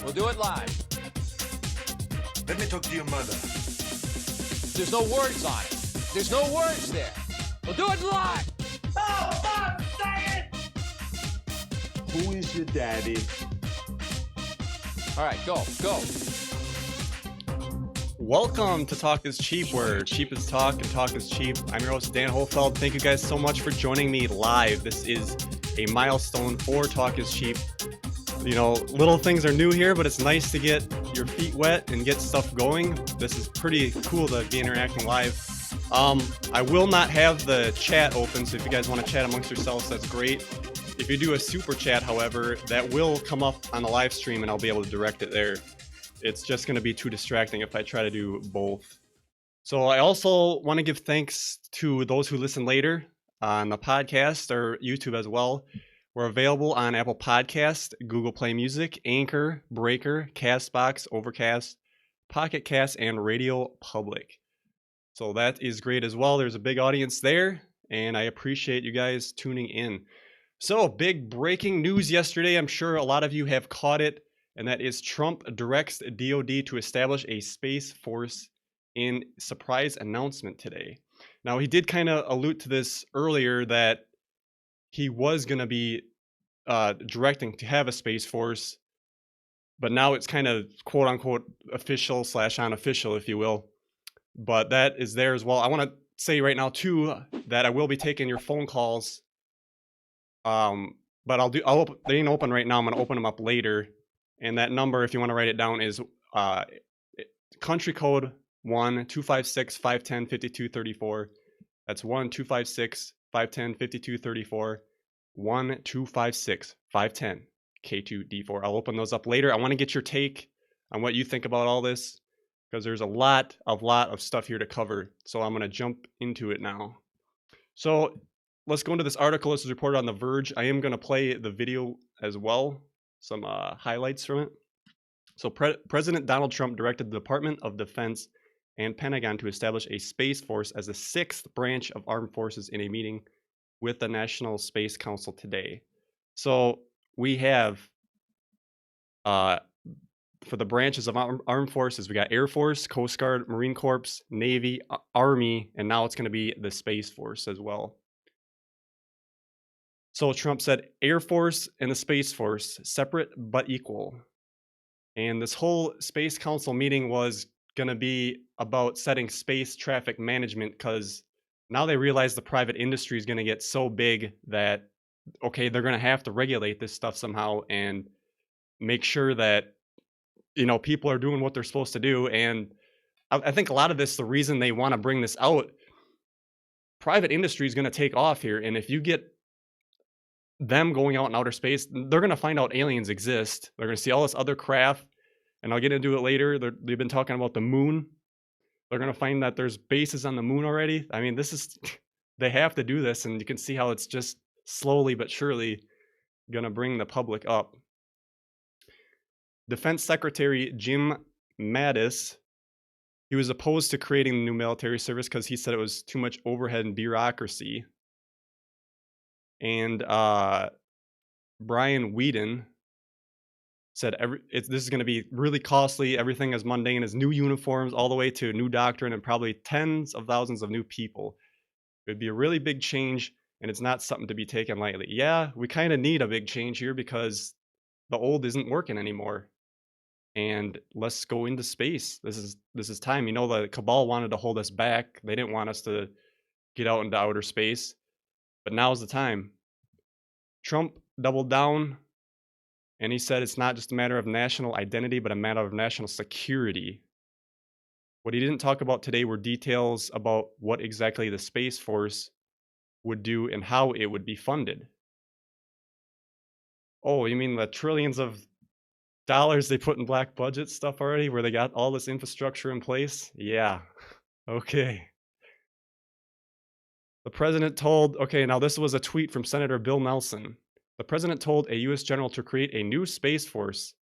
We'll do it live. Let me talk to your mother. There's no words on it. There's no words there. We'll do it live. Oh, fuck, say it! Who is your daddy? All right, go. Welcome to Talk is Cheap, where cheap is talk and talk is cheap. I'm your host, Dan Hohlfeld. Thank you guys so much for joining me live. This is a milestone for Talk is Cheap. You know, little things are new here, but it's nice to get your feet wet and get stuff going. This is pretty cool to be interacting live. I will not have the chat open, so if you guys want to chat amongst yourselves, that's great. If you do a super chat, however, that will come up on the live stream and I'll be able to direct it there. It's just going to be too distracting if I try to do both. So I also want to give thanks to those who listen later on the podcast or YouTube as well. We're available on Apple Podcast, Google Play Music, Anchor, Breaker, Castbox, Overcast, Pocket Cast, and Radio Public. So that is great as well. There's a big audience there, and I appreciate you guys tuning in. So big breaking news yesterday. I'm sure a lot of you have caught it. And that is Trump directs DOD to establish a space force in surprise announcement today. Now, he did kind of allude to this earlier that he was going to be directing to have a space force, but now it's kind of quote unquote official / unofficial, if you will. But that is there as well. I want to say right now too that I will be taking your phone calls. But they ain't open right now. I'm going to open them up later. And that number, if you want to write it down, is country code 1-256-510-5234. That's 1-256-510-5234. 1-256-510-K2D4. I'll open those up later. I want to get your take on what you think about all this, because there's a lot of stuff here to cover. So I'm going to jump into it now. So let's go into this article. This is reported on The Verge. I am going to play the video as well. Some highlights from it. So President Donald Trump directed the Department of Defense and Pentagon to establish a space force as the sixth branch of armed forces in a meeting with the National Space Council today. So we have, for the branches of armed forces, we got Air Force, Coast Guard, Marine Corps, Navy, Army, and now it's going to be the Space Force as well. So Trump said Air Force and the Space Force, separate but equal. And this whole Space Council meeting was going to be about setting space traffic management, because now they realize the private industry is going to get so big that, okay, they're going to have to regulate this stuff somehow and make sure that, you know, people are doing what they're supposed to do. And I think a lot of this, the reason they want to bring this out, private industry is going to take off here. And if you get them going out in outer space, they're going to find out aliens exist. They're going to see all this other craft, and I'll get into it later. They've been talking about the moon. They're going to find that there's bases on the moon already. I mean, this is, they have to do this, and you can see how it's just slowly but surely going to bring the public up. Defense Secretary Jim Mattis, he was opposed to creating the new military service because he said it was too much overhead and bureaucracy. And Brian Whedon said this is going to be really costly. Everything as mundane as new uniforms all the way to new doctrine and probably tens of thousands of new people. It would be a really big change, and it's not something to be taken lightly. Yeah, we kind of need a big change here because the old isn't working anymore. And let's go into space. This is time. You know, the cabal wanted to hold us back. They didn't want us to get out into outer space. But now's the time. Trump doubled down, and he said it's not just a matter of national identity, but a matter of national security. What he didn't talk about today were details about what exactly the Space Force would do and how it would be funded. Oh, you mean the trillions of dollars they put in black budget stuff already, where they got all this infrastructure in place? Yeah, okay. The president told, okay, now this was a tweet from Senator Bill Nelson. The president told a U.S. general to create a new space force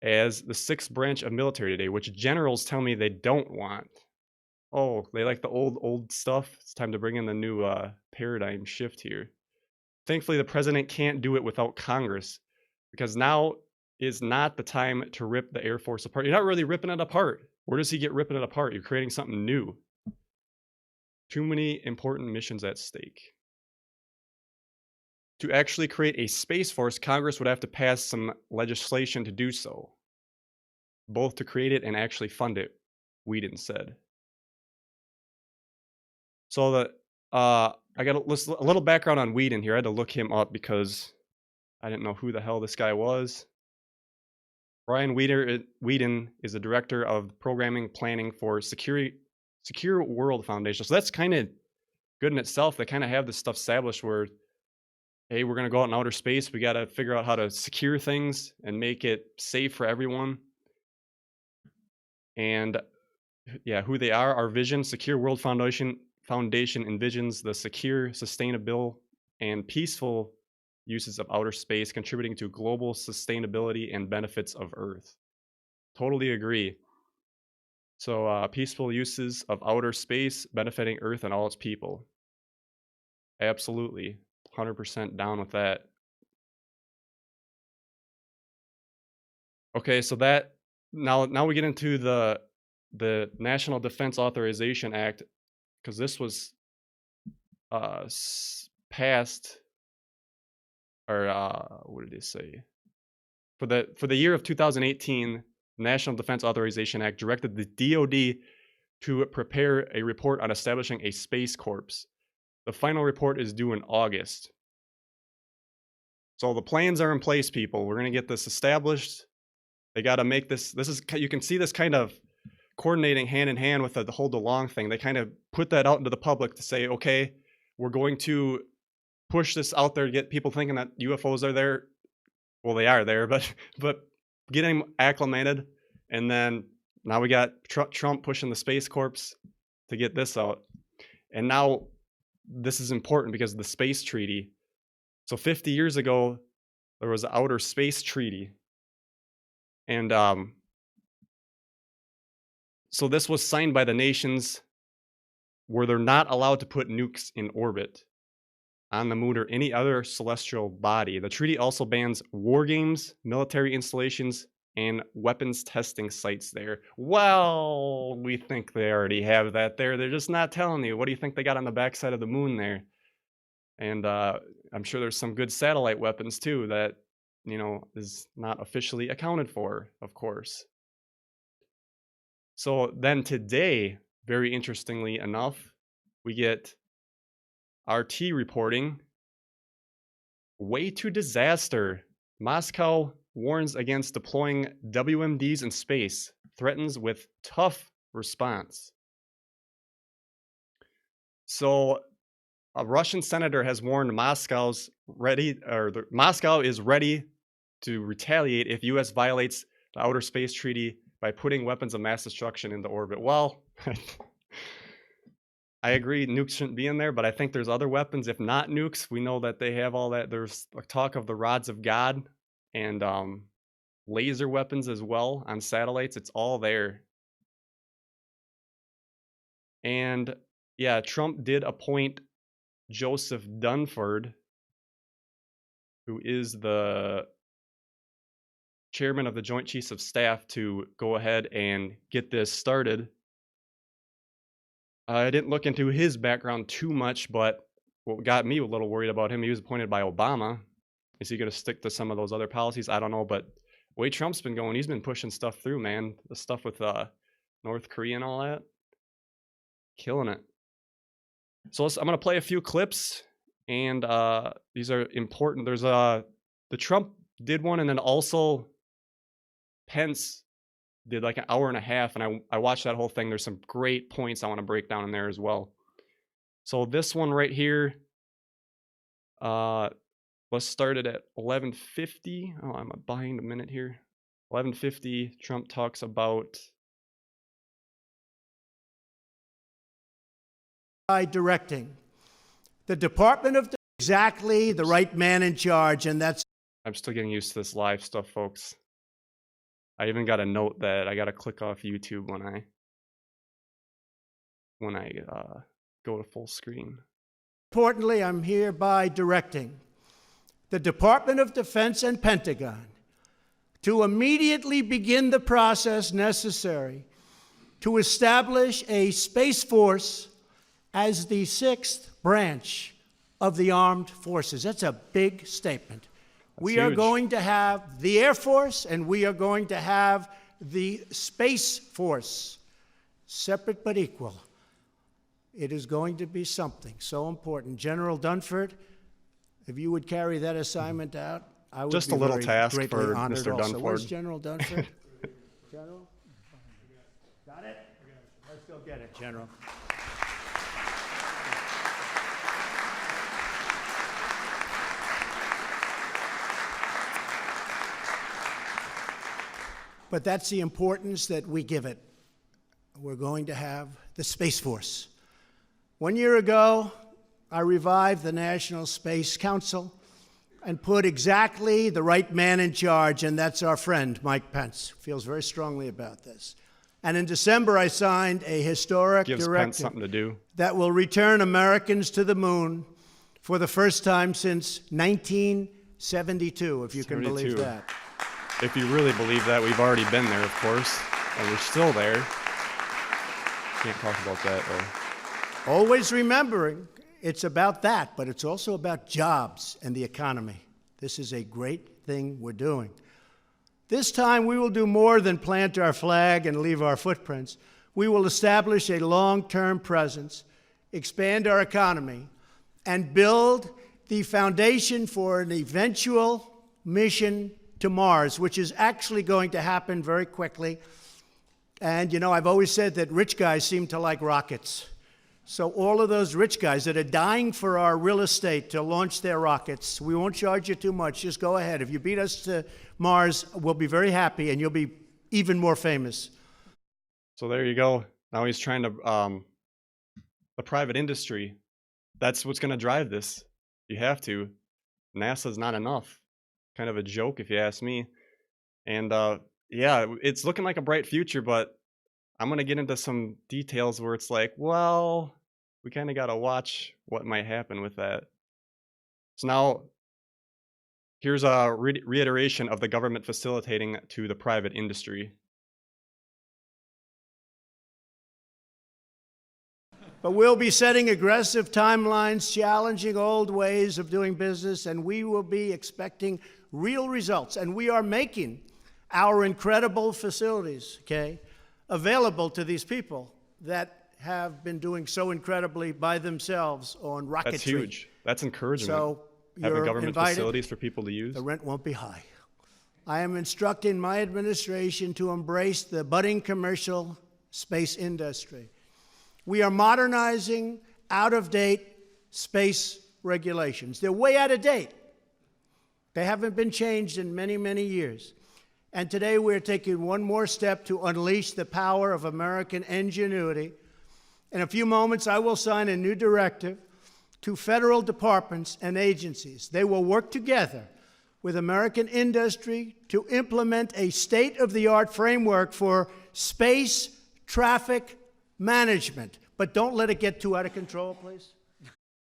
as the sixth branch of military today, which generals tell me they don't want. Oh, they like the old stuff. It's time to bring in the new paradigm shift here. Thankfully, the president can't do it without Congress, because now is not the time to rip the Air Force apart. You're not really ripping it apart. Where does he get ripping it apart? You're creating something new. Too many important missions at stake. To actually create a Space Force, Congress would have to pass some legislation to do so. Both to create it and actually fund it, Whedon said. So I got a little background on Whedon here. I had to look him up because I didn't know who the hell this guy was. Brian Whedon is the director of programming planning for Secure World Foundation. So that's kind of good in itself. They kind of have this stuff established where, hey, we're going to go out in outer space. We got to figure out how to secure things and make it safe for everyone. And yeah, who they are, our vision, Secure World Foundation envisions the secure, sustainable, and peaceful uses of outer space, contributing to global sustainability and benefits of Earth. Totally agree. So peaceful uses of outer space benefiting Earth and all its people. Absolutely. 100% down with that. Okay, so that now we get into the National Defense Authorization Act, because this was passed, or what did they say? For the year of 2018, the National Defense Authorization Act directed the DOD to prepare a report on establishing a Space Corps. The final report is due in August. So the plans are in place, people. We're going to get this established. They got to make this. You can see this kind of coordinating hand in hand with the whole DeLong thing. They kind of put that out into the public to say, okay, we're going to push this out there to get people thinking that UFOs are there. Well, they are there, but getting acclimated. And then now we got Trump pushing the Space Corps to get this out. And now this is important because of the Space Treaty. So 50 years ago, there was the Outer Space Treaty. And so this was signed by the nations where they're not allowed to put nukes in orbit on the moon or any other celestial body. The treaty also bans war games, military installations, and weapons testing sites there. Well, we think they already have that there. They're just not telling you. What do you think they got on the backside of the moon there? And I'm sure there's some good satellite weapons too that, is not officially accounted for, of course. So then today, very interestingly enough, we get RT reporting, way to disaster. Moscow warns against deploying WMDs in space, threatens with tough response. So a Russian senator has warned Moscow is ready to retaliate if US violates the Outer Space Treaty by putting weapons of mass destruction into orbit. Well, I agree nukes shouldn't be in there, but I think there's other weapons. If not nukes, we know that they have all that. There's talk of the rods of God and laser weapons as well on satellites. It's all there. And yeah, Trump did appoint Joseph Dunford, who is the chairman of the Joint Chiefs of Staff, to go ahead and get this started. I didn't look into his background too much, but what got me a little worried about him, he was appointed by Obama. Is he going to stick to some of those other policies? I don't know, but the way Trump's been going, he's been pushing stuff through, man. The stuff with North Korea and all that. Killing it. So I'm going to play a few clips, and these are important. There's the Trump did one, and then also Pence did like an hour and a half, and I watched that whole thing. There's some great points I want to break down in there as well. So this one right here, let's start it at 11:50. Oh, I'm behind a minute here. 11:50, Trump talks about by directing the Department of exactly the right man in charge, and that's. I'm still getting used to this live stuff, folks. I even got a note that I got to click off YouTube when I go to full screen. Importantly, I'm hereby directing the Department of Defense and Pentagon to immediately begin the process necessary to establish a Space Force as the sixth branch of the armed forces. That's a big statement. We are going to have the Air Force and we are going to have the Space Force, separate but equal. It is going to be something so important. General Dunford, if you would carry that assignment out, I would Just be a little very task greatly for honored Mr. also. Dunford. Where's General Dunford? General? Got it? Let's go get it, General. But that's the importance that we give it. We're going to have the Space Force. 1 year ago, I revived the National Space Council and put exactly the right man in charge, and that's our friend, Mike Pence. Feels very strongly about this. And in December, I signed a historic Gives directive Pence something to do. that will return Americans to the moon for the first time since 1972, if you can believe 72. that. If you really believe that, we've already been there, of course, and we're still there. Can't talk about that, though. Always remembering it's about that, but it's also about jobs and the economy. This is a great thing we're doing. This time, we will do more than plant our flag and leave our footprints. We will establish a long-term presence, expand our economy, and build the foundation for an eventual mission to Mars, which is actually going to happen very quickly. And, you know, I've always said that rich guys seem to like rockets. So all of those rich guys that are dying for our real estate to launch their rockets, we won't charge you too much. Just go ahead. If you beat us to Mars, we'll be very happy, and you'll be even more famous. So there you go. Now he's trying to, the private industry, that's what's going to drive this. You have to. NASA's not enough. Kind of a joke, if you ask me. And yeah, it's looking like a bright future, but I'm going to get into some details where it's like, well, we kind of got to watch what might happen with that. So now, here's a reiteration of the government facilitating to the private industry. But we'll be setting aggressive timelines, challenging old ways of doing business, and we will be expecting real results. And we are making our incredible facilities, okay, available to these people that have been doing so incredibly by themselves on rocketry. That's huge. That's encouragement. So having you're government invited. facilities for people to use. The rent won't be high. I am instructing my administration to embrace the budding commercial space industry. We are modernizing out-of-date space regulations. They're way out of date. They haven't been changed in many, many years. And today we're taking one more step to unleash the power of American ingenuity. In a few moments, I will sign a new directive to federal departments and agencies. They will work together with American industry to implement a state-of-the-art framework for space traffic management. But don't let it get too out of control, please.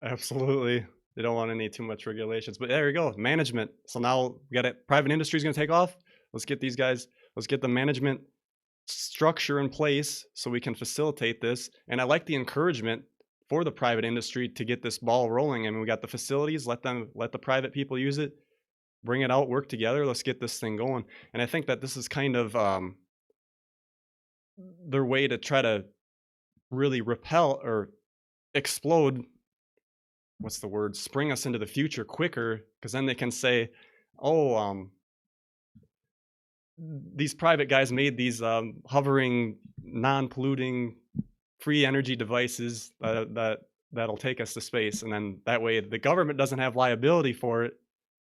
Absolutely. They don't want any too much regulations. But there you go, management. So now we got it. Private industry is going to take off. Let's get these guys, let's get the management structure in place so we can facilitate this. And I like the encouragement for the private industry to get this ball rolling. I mean, we got the facilities, let the private people use it, bring it out, work together. Let's get this thing going. And I think that this is kind of their way to try to really repel or explode, what's the word, spring us into the future quicker, because then they can say, oh, these private guys made these hovering, non-polluting, free energy devices that'll take us to space, and then that way the government doesn't have liability for it,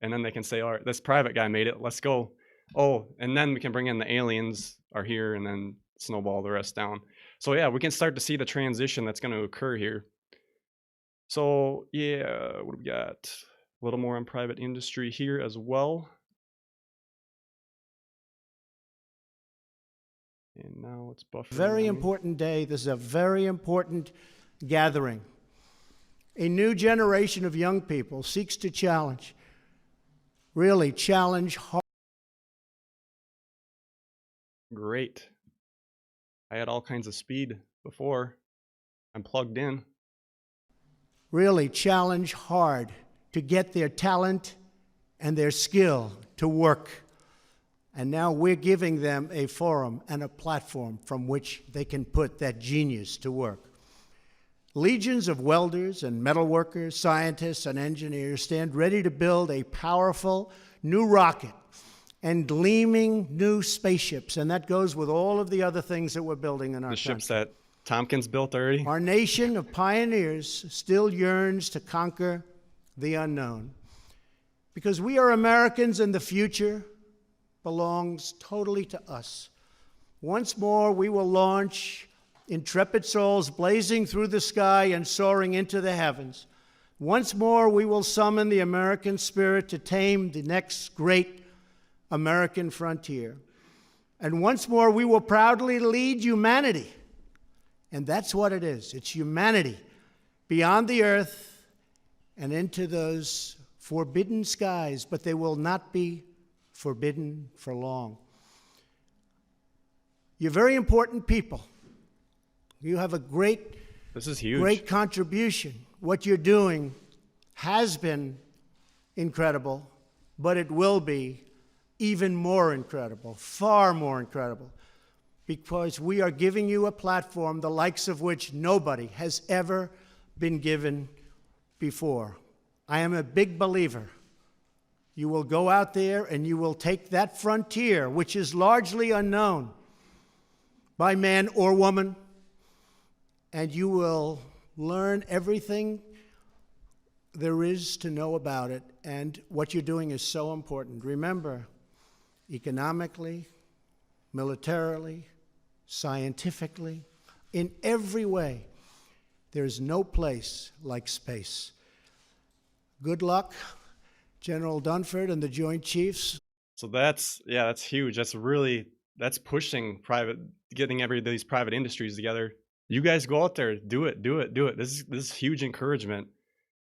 and then they can say, all right, this private guy made it, let's go. Oh, and then we can bring in the aliens are here, and then snowball the rest down. So yeah, we can start to see the transition that's going to occur here. So yeah, what do we got? A little more on private industry here as well. And now it's buffering. Very important day. This is a very important gathering. A new generation of young people seeks to challenge, really challenge hard. great. I had all kinds of speed before. I'm plugged in. Really challenge hard to get their talent and their skill to work. And now we're giving them a forum and a platform from which they can put that genius to work. Legions of welders and metalworkers, scientists and engineers stand ready to build a powerful new rocket and gleaming new spaceships. And that goes with all of the other things that we're building in our The ships country. that Tompkins built already. Our nation of pioneers still yearns to conquer the unknown. Because we are Americans and the future belongs totally to us. Once more, we will launch intrepid souls blazing through the sky and soaring into the heavens. Once more, we will summon the American spirit to tame the next great American frontier. And once more, we will proudly lead humanity. And that's what it is. It's humanity beyond the earth and into those forbidden skies, but they will not be forbidden for long. You're very important people. You have a This is huge. great contribution. What you're doing has been incredible, but it will be even more incredible, far more incredible, because we are giving you a platform the likes of which nobody has ever been given before. I am a big believer. You will go out there and you will take that frontier, which is largely unknown by man or woman, and you will learn everything there is to know about it. And what you're doing is so important. Remember, economically, militarily, scientifically, in every way, there's no place like space. Good luck, General Dunford and the Joint Chiefs. So that's huge. That's pushing getting these private industries together. You guys go out there, do it. This is huge encouragement.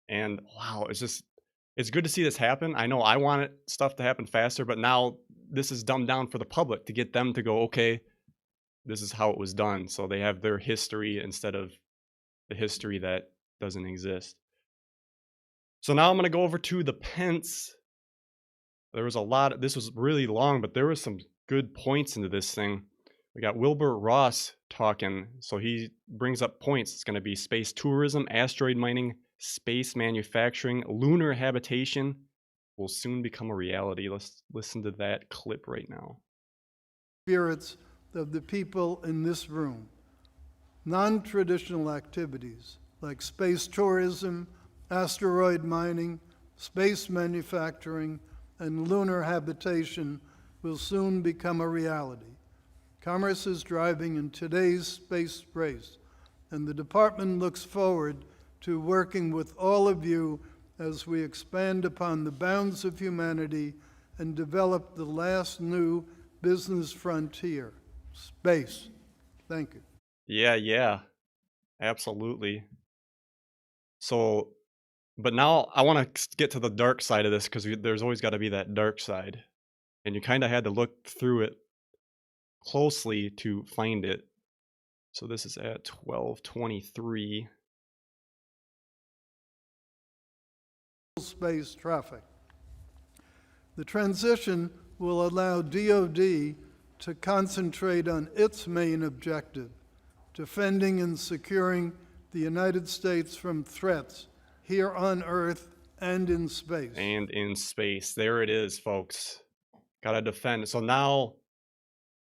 And wow, it's good to see this happen. I know I wanted stuff to happen faster, but now this is dumbed down for the public to get them to go, okay, this is how it was done. So they have their history instead of the history that doesn't exist. So now I'm going to go over to the Pence. There was this was really long, but there was some good points into this thing. We got Wilbur Ross talking. So he brings up points. It's going to be space tourism, asteroid mining, space manufacturing, lunar habitation will soon become a reality. Let's listen to that clip right now. Spirits of the people in this room. Non-traditional activities like space tourism, asteroid mining, space manufacturing, and lunar habitation will soon become a reality. Commerce is driving in today's space race, and the department looks forward to working with all of you as we expand upon the bounds of humanity and develop the last new business frontier, space. Thank you. Yeah, absolutely. So, but now I want to get to the dark side of this, because there's always got to be that dark side. And you kind of had to look through it closely to find it. So this is at 1223. Space traffic. The transition will allow DOD to concentrate on its main objective, defending and securing the United States from threats here on Earth and in space. And in space. There it is, folks. Gotta defend. So now,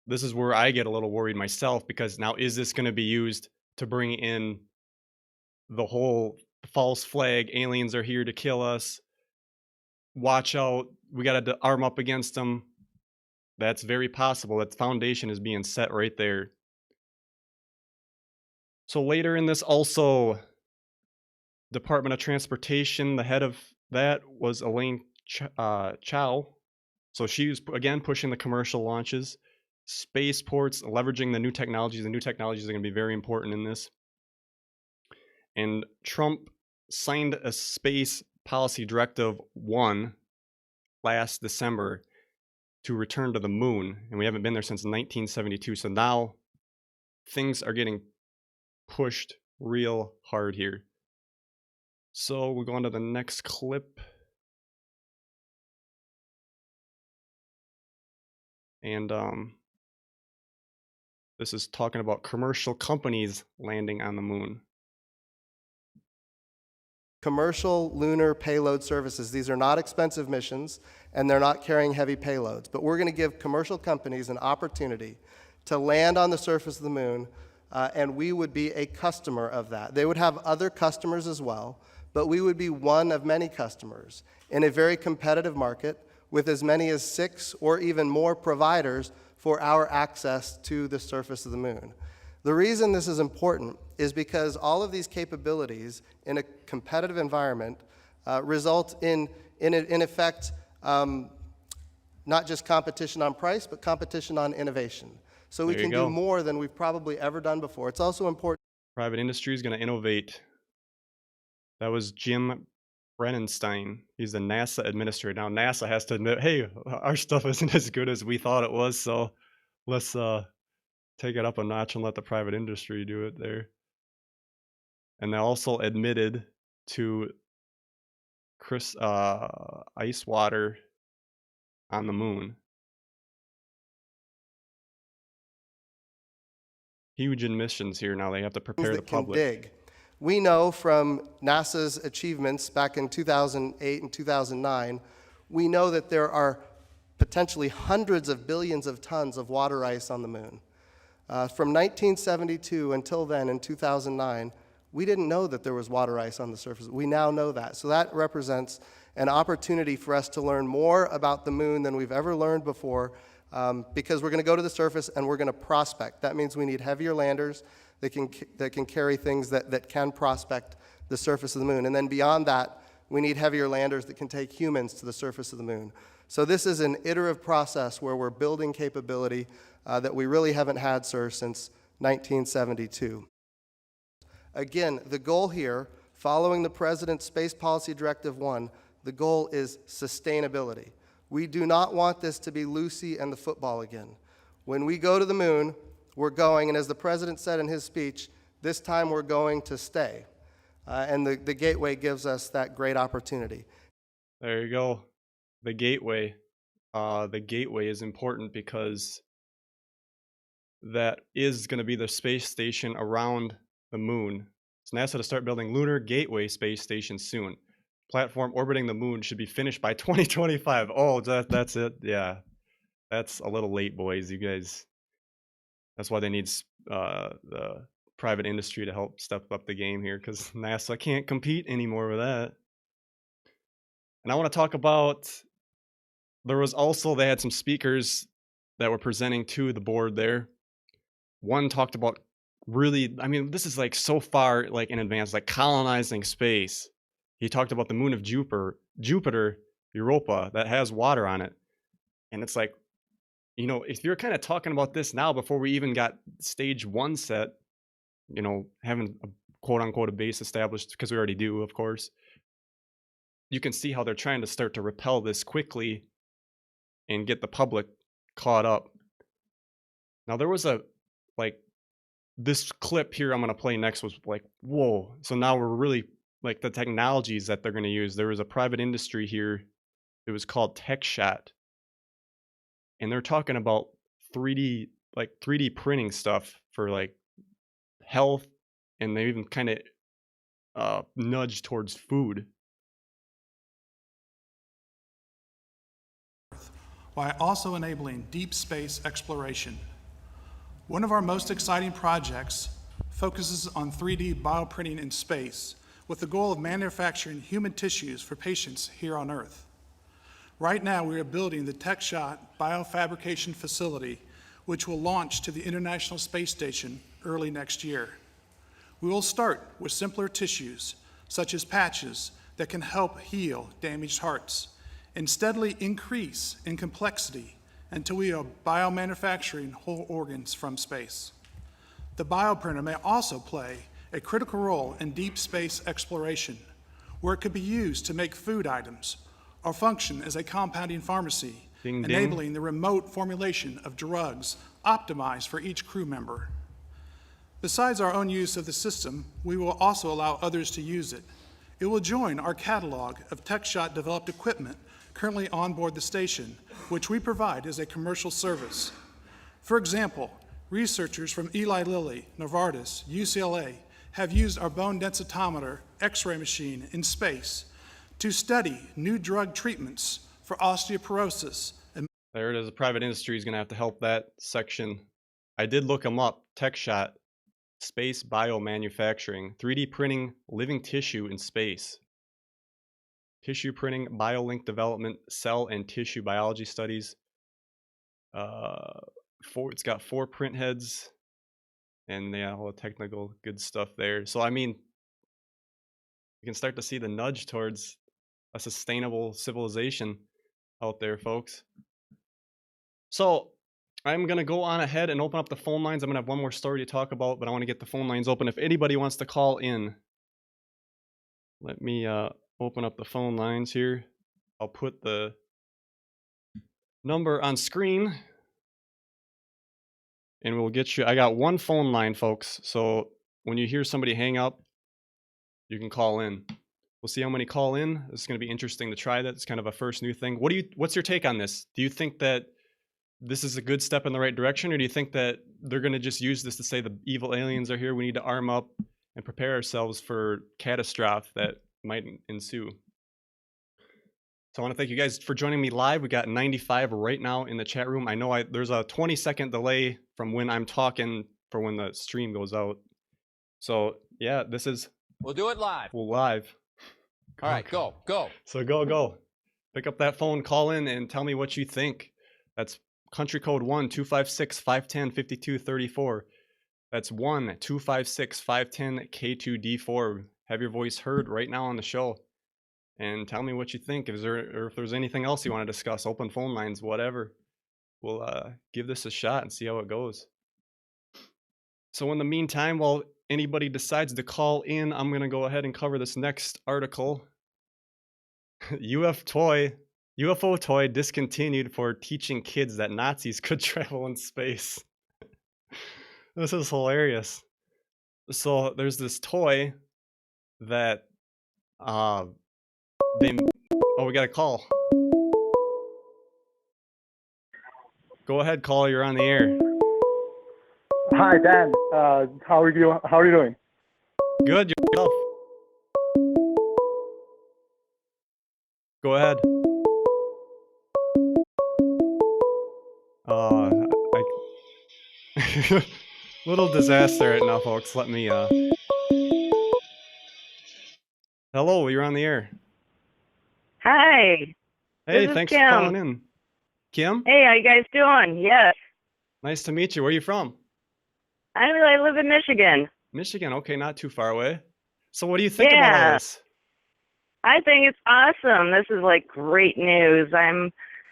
this is where I get a little worried myself, because now is this going to be used to bring in the whole false flag, aliens are here to kill us, watch out, we got to arm up against them? That's very possible. That foundation is being set right there. So later in this also, Department of Transportation, the head of that was Elaine Chao. So she was, again, pushing the commercial launches, spaceports, leveraging the new technologies. The new technologies are going to be very important in this. And Trump signed a Space Policy Directive 1 last December. to return to the moon, and we haven't been there since 1972. So now things are getting pushed real hard here. So we'll go on to the next clip. And this is talking about commercial companies landing on the moon. Commercial lunar payload services. These are not expensive missions, and they're not carrying heavy payloads. But we're going to give commercial companies an opportunity to land on the surface of the moon, and we would be a customer of that. They would have other customers as well, but we would be one of many customers in a very competitive market with as many as 6 or even more providers for our access to the surface of the moon. The reason this is important is because all of these capabilities in a competitive environment result in effect, not just competition on price, but competition on innovation. So we can do more than we've probably ever done before. It's also important. Private industry is going to innovate. That was Jim Brennenstein. He's the NASA administrator. Now NASA has to admit, hey, our stuff isn't as good as we thought it was, so let's take it up a notch and let the private industry do it there. And they also admitted to ice water on the moon. Huge emissions here now. They have to prepare the public. Dig. We know from NASA's achievements back in 2008 and 2009, we know that there are potentially hundreds of billions of tons of water ice on the moon. From 1972 until then, in 2009, we didn't know that there was water ice on the surface. We now know that. So that represents an opportunity for us to learn more about the moon than we've ever learned before, because we're going to go to the surface and we're going to prospect. That means we need heavier landers that can carry things that can prospect the surface of the moon. And then beyond that, we need heavier landers that can take humans to the surface of the moon. So this is an iterative process where we're building capability that we really haven't had, sir, since 1972. Again, the goal here, following the President's Space Policy Directive 1, the goal is sustainability. We do not want this to be Lucy and the football again. When we go to the moon, we're going, and as the President said in his speech, this time we're going to stay. And the Gateway gives us that great opportunity. There you go. The Gateway. The Gateway is important because that is going to be the space station around the moon. It's NASA to start building Lunar Gateway space station soon. Platform orbiting the moon should be finished by 2025. Oh, that's it. Yeah, that's a little late, boys. You guys. That's why they need the private industry to help step up the game here, because NASA can't compete anymore with that. And I want to talk about, they had some speakers that were presenting to the board there. One talked about really, I mean, this is like so far like in advance, like colonizing space. He talked about the moon of Jupiter, Europa, that has water on it. And it's like, you know, if you're kind of talking about this now before we even got stage 1 set, you know, having a quote unquote a base established, because we already do, of course, you can see how they're trying to start to repel this quickly and get the public caught up. Now there was this clip here I'm going to play next was like, whoa. So now we're really like the technologies that they're going to use. There was a private industry here. It was called TechShot. And they're talking about 3D printing stuff for like health, and they even kind of nudge towards food. While also enabling deep space exploration. One of our most exciting projects focuses on 3D bioprinting in space with the goal of manufacturing human tissues for patients here on Earth. Right now, we are building the TechShot biofabrication facility, which will launch to the International Space Station early next year. We will start with simpler tissues, such as patches that can help heal damaged hearts, and steadily increase in complexity until we are biomanufacturing whole organs from space. The bioprinter may also play a critical role in deep space exploration, where it could be used to make food items or function as a compounding pharmacy Ding, ding. enabling the remote formulation of drugs optimized for each crew member. Besides our own use of the system, we will also allow others to use it. It will join our catalog of TechShot-developed equipment currently on board the station, which we provide as a commercial service. For example, researchers from Eli Lilly, Novartis, UCLA have used our bone densitometer X-ray machine in space to study new drug treatments for osteoporosis. And There it is. The private industry is going to have to help that section. I did look them up. TechShot, space biomanufacturing, 3D printing living tissue in space. Tissue printing, biolink development, cell and tissue biology studies. It's got 4 print heads, and yeah, all the technical good stuff there. So I mean, you can start to see the nudge towards a sustainable civilization out there, folks. So I'm gonna go on ahead and open up the phone lines. I'm gonna have one more story to talk about, but I want to get the phone lines open. If anybody wants to call in, let me open up the phone lines here. I'll put the number on screen, and we'll get you. I got one phone line, folks. So when you hear somebody hang up, you can call in. We'll see how many call in. It's going to be interesting to try that. It's kind of a first new thing. What's your take on this? Do you think that this is a good step in the right direction, or do you think that they're going to just use this to say the evil aliens are here, we need to arm up and prepare ourselves for catastrophe that might ensue? So I want to thank you guys for joining me live. We got 95 right now in the chat room. I know there's a 20-second delay from when I'm talking for when the stream goes out. So yeah, this is... We'll do it live. We'll live. All right, go. So go. Pick up that phone, call in, and tell me what you think. That's country code 1-256-510-5234. That's 1-256-510-K2D4. Have your voice heard right now on the show. And tell me what you think. If there's anything else you want to discuss, open phone lines, whatever. We'll give this a shot and see how it goes. So in the meantime, while anybody decides to call in, I'm going to go ahead and cover this next article. UFO toy discontinued for teaching kids that Nazis could travel in space. This is hilarious. So there's this toy that we got a call. Go ahead, caller. You're on the air. Hi, Dan. How are you doing? Good. Yourself. Go ahead. Little disaster right now, folks. Let me. Hello, you're on the air. Hi. Hey, This is thanks Kim. for calling in. Kim? Hey, how you guys doing? Yes. Nice to meet you. Where are you from? I live in Michigan. Michigan. Okay, not too far away. So what do you think about all Yeah. this? I think it's awesome. This is like great news. I'm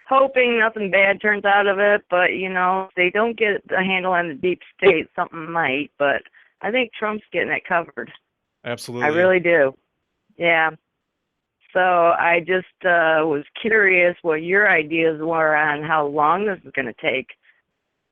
hoping nothing bad turns out of it, but if they don't get a handle on the deep state, something might. But I think Trump's getting it covered. Absolutely. I really do. Yeah. So I just was curious what your ideas were on how long this is going to take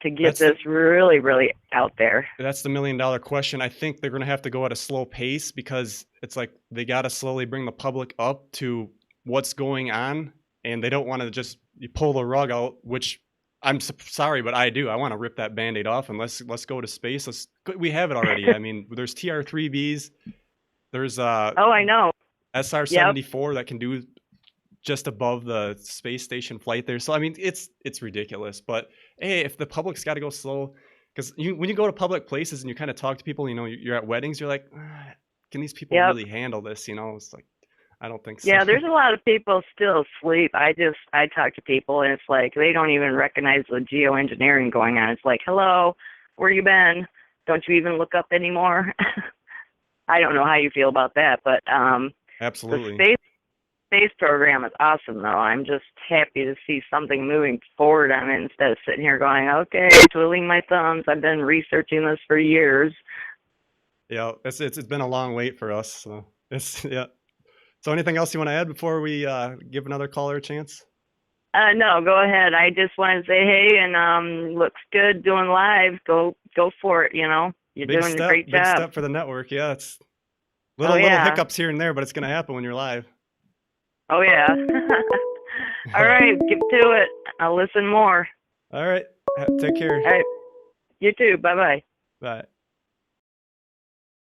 to get this really, really out there. That's the $1 million question. I think they're going to have to go at a slow pace because it's like they got to slowly bring the public up to what's going on, and they don't want to just pull the rug out, which I'm sorry, but I do. I want to rip that Band-Aid off and let's go to space. We have it already. I mean, there's TR-3Bs. There's Oh, I know. SR-74 that can do just above the space station flight there. So I mean, it's ridiculous. But hey, if the public's got to go slow, because when you go to public places and you kind of talk to people, you're at weddings, you're like, can these people really handle this? It's like, I don't think so. Yeah, there's a lot of people still asleep. I talk to people and it's like they don't even recognize the geoengineering going on. It's like, hello, where you been? Don't you even look up anymore? I don't know how you feel about that, but absolutely. The space program is awesome, though. I'm just happy to see something moving forward on it instead of sitting here going, okay, twiddling my thumbs. I've been researching this for years. Yeah, it's been a long wait for us. So So anything else you want to add before we give another caller a chance? No, go ahead. I just wanted to say hey, and looks good doing live. Go for it. You know, you're doing a great Big job. step for the network. Yeah, it's Oh, little yeah. hiccups here and there, but it's gonna happen when you're live. Oh yeah. All right, get to it. I'll listen more. All right, take care. All right. You too. Bye-bye. Bye.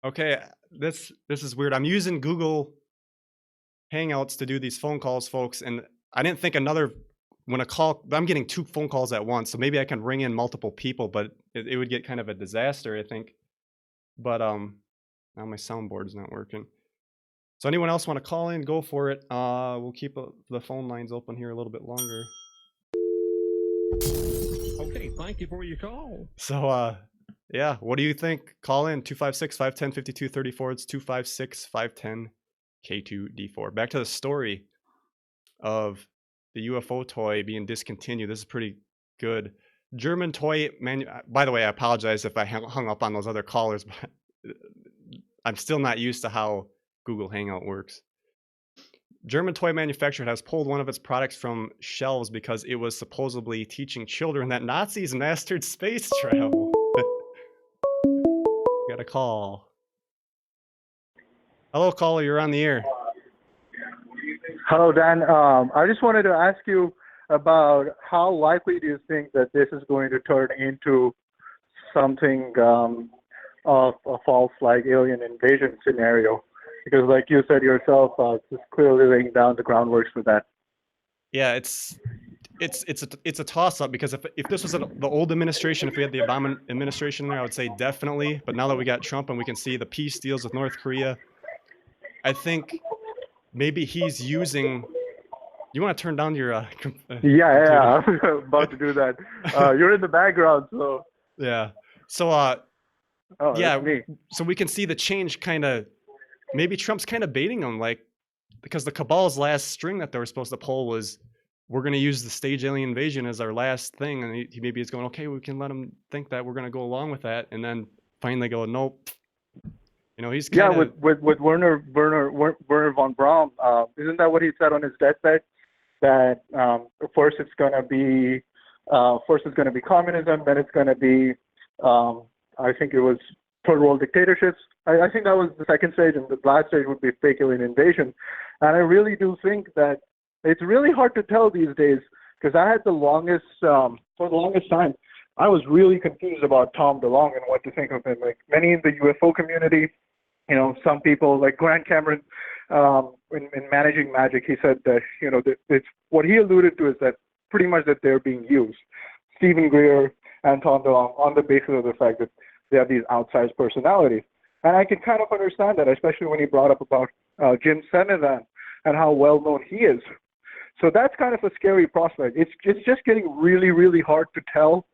Okay, this is weird. I'm using Google Hangouts to do these phone calls, folks, and I didn't think when a call, I'm getting 2 phone calls at once, so maybe I can ring in multiple people, but it would get kind of a disaster, I think. But now my soundboard's not working. So anyone else want to call in, go for it. We'll keep the phone lines open here a little bit longer. Okay, thank you for your call. So, yeah, what do you think? Call in 256-510-5234. It's 256-510-K2D4. Back to the story of the UFO toy being discontinued. This is pretty good. German toy by the way, I apologize if I hung up on those other callers, but I'm still not used to how Google Hangout works. German toy manufacturer has pulled one of its products from shelves because it was supposedly teaching children that Nazis mastered space travel. Got a call. Hello, caller. You're on the air. Hello, Dan. I just wanted to ask you about how likely do you think that this is going to turn into something of a false like alien invasion scenario? Because like you said yourself, it's clearly laying down the groundwork for that. Yeah, it's a toss-up because if this was the old administration, if we had the Obama administration there, I would say definitely. But now that we got Trump and we can see the peace deals with North Korea, I think maybe he's using. You want to turn down your? Yeah, I was about to do that. You're in the background, so. Yeah. So yeah. So we can see the change kind of. Maybe Trump's kind of baiting them, like, because the cabal's last string that they were supposed to pull was, we're going to use the stage alien invasion as our last thing, and he maybe is going, okay, we can let him think that we're going to go along with that, and then finally go, nope. You know, he's kind of with Werner von Braun. Isn't that what he said on his deathbed? That first it's going to be communism, then it's going to be I think it was third world dictatorships. I think that was the second stage, and the last stage would be fake alien invasion. And I really do think that it's really hard to tell these days, because I had for the longest time, I was really confused about Tom DeLonge and what to think of him. Like many in the UFO community, you know, some people like Grant Cameron, in Managing Magic, he said that, you know, it's what he alluded to is that pretty much that they're being used. Stephen Greer and Tom DeLonge on the basis of the fact that they have these outsized personalities. And I can kind of understand that, especially when he brought up about Jim Semivan and how well known he is. So that's kind of a scary prospect. It's just getting really, really hard to tell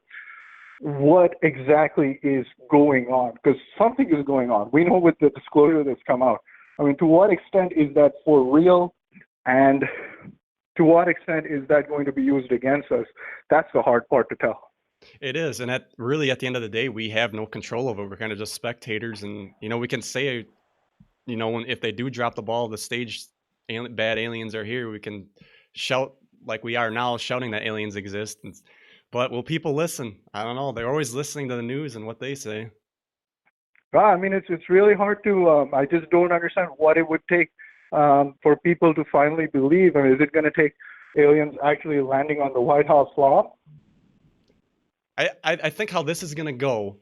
what exactly is going on, because something is going on. We know with the disclosure that's come out. I mean, to what extent is that for real, and to what extent is that going to be used against us? That's the hard part to tell. It is, and at the end of the day, we have no control over it. We're kind of just spectators, and you know, we can say, you know, if they do drop the ball, the stage bad aliens are here, we can shout like we are now, shouting that aliens exist. But will people listen? I don't know. They're always listening to the news and what they say. Well, I mean, it's really hard to. I just don't understand what it would take for people to finally believe. I mean, is it going to take aliens actually landing on the White House lawn? I think how this is gonna go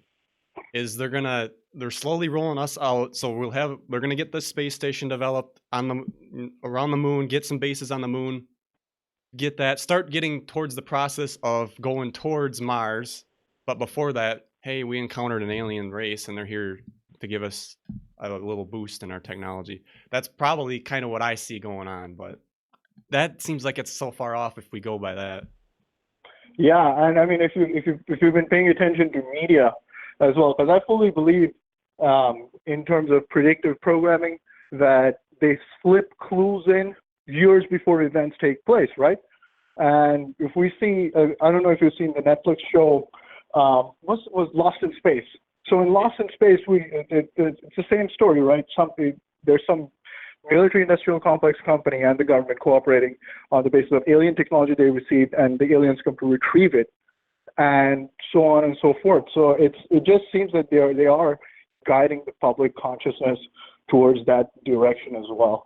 is they're slowly rolling us out. So they're gonna get the space station developed around the moon, get some bases on the moon, start getting towards the process of going towards Mars. But before that, hey, we encountered an alien race and they're here to give us a little boost in our technology. That's probably kind of what I see going on, but that seems like it's so far off if we go by that. Yeah, and I mean, if you've been paying attention to media as well, because I fully believe in terms of predictive programming that they slip clues in years before events take place, right? And if we see, I don't know if you've seen the Netflix show, was Lost in Space. So in Lost in Space, it's the same story, right? There's some military-industrial complex company and the government cooperating on the basis of alien technology they received, and the aliens come to retrieve it, and so on and so forth. So it just seems that they are guiding the public consciousness towards that direction as well.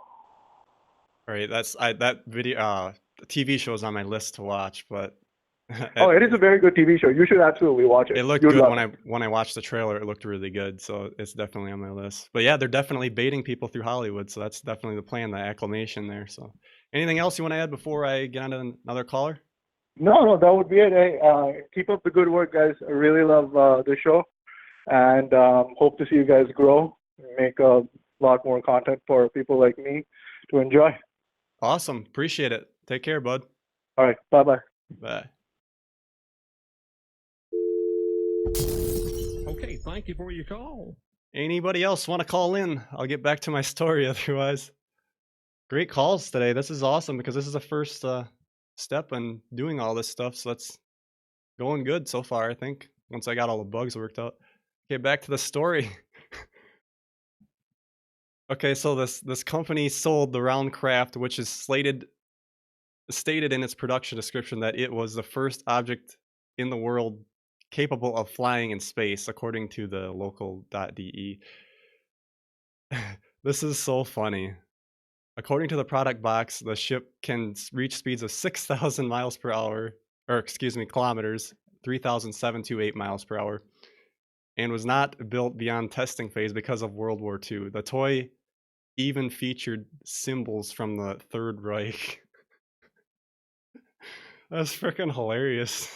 All right, that video, the TV show is on my list to watch, but It is a very good TV show. You should absolutely watch it. it looked You'd good love when I watched the trailer. It looked really good, so it's definitely on my list. But yeah, they're definitely baiting people through Hollywood, so that's definitely the plan, the acclamation there. So, anything else you want to add before I get on to another caller? No, that would be it. Hey, keep up the good work, guys. I really love the show, and hope to see you guys grow, make a lot more content for people like me to enjoy. Awesome, appreciate it. Take care, bud. All right, bye-bye. Bye. Okay, thank you for your call. Anybody else want to call in? I'll get back to my story otherwise. Great calls today. This is awesome because this is the first step in doing all this stuff. So that's going good so far, I think, once I got all the bugs worked out. Okay, back to the story. Okay, so this company sold the round craft, which is stated in its production description that it was the first object in the world capable of flying in space, according to the local.de. This is so funny. According to the product box, the ship can reach speeds of 6,000 miles per hour, or excuse me, kilometers, 3,728 miles per hour, and was not built beyond testing phase because of World War II. The toy even featured symbols from the Third Reich. That's freaking hilarious.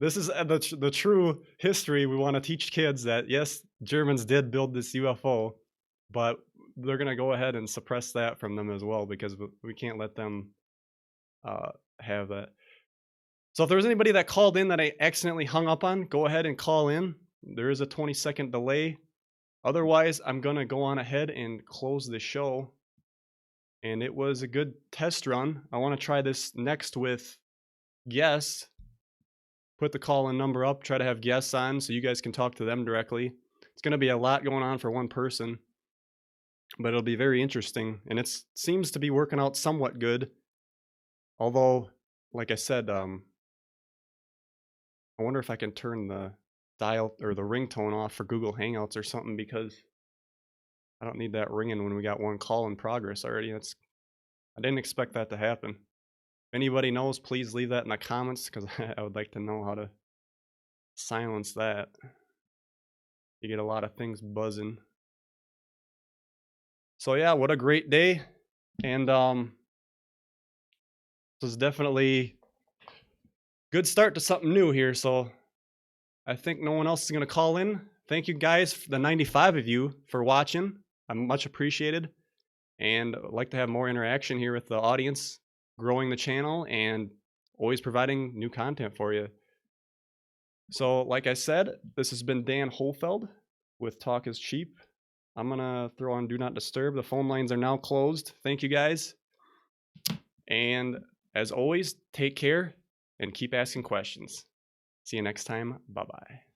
This is the true history we want to teach kids, that yes, Germans did build this UFO, but they're going to go ahead and suppress that from them as well, because we can't let them have that. So if there's anybody that called in that I accidentally hung up on, go ahead and call in. There is a 20-second delay. Otherwise, I'm going to go on ahead and close the show. And it was a good test run. I want to try this next with guests. Put the call-in number up, try to have guests on so you guys can talk to them directly. It's going to be a lot going on for one person, but it'll be very interesting. And it seems to be working out somewhat good. Although, like I said, I wonder if I can turn the dial or the ringtone off for Google Hangouts or something, because I don't need that ringing when we got one call in progress already. I didn't expect that to happen. If anybody knows, please leave that in the comments, because I would like to know how to silence that. You get a lot of things buzzing. So yeah, what a great day. And this is definitely a good start to something new here. So I think no one else is going to call in. Thank you guys, the 95 of you, for watching. I'm much appreciated. And I'd like to have more interaction here with the audience, growing the channel and always providing new content for you. So like I said, this has been Dan Hohlfeld with Talk is Cheap. I'm going to throw on Do Not Disturb. The phone lines are now closed. Thank you guys. And as always, take care and keep asking questions. See you next time. Bye-bye.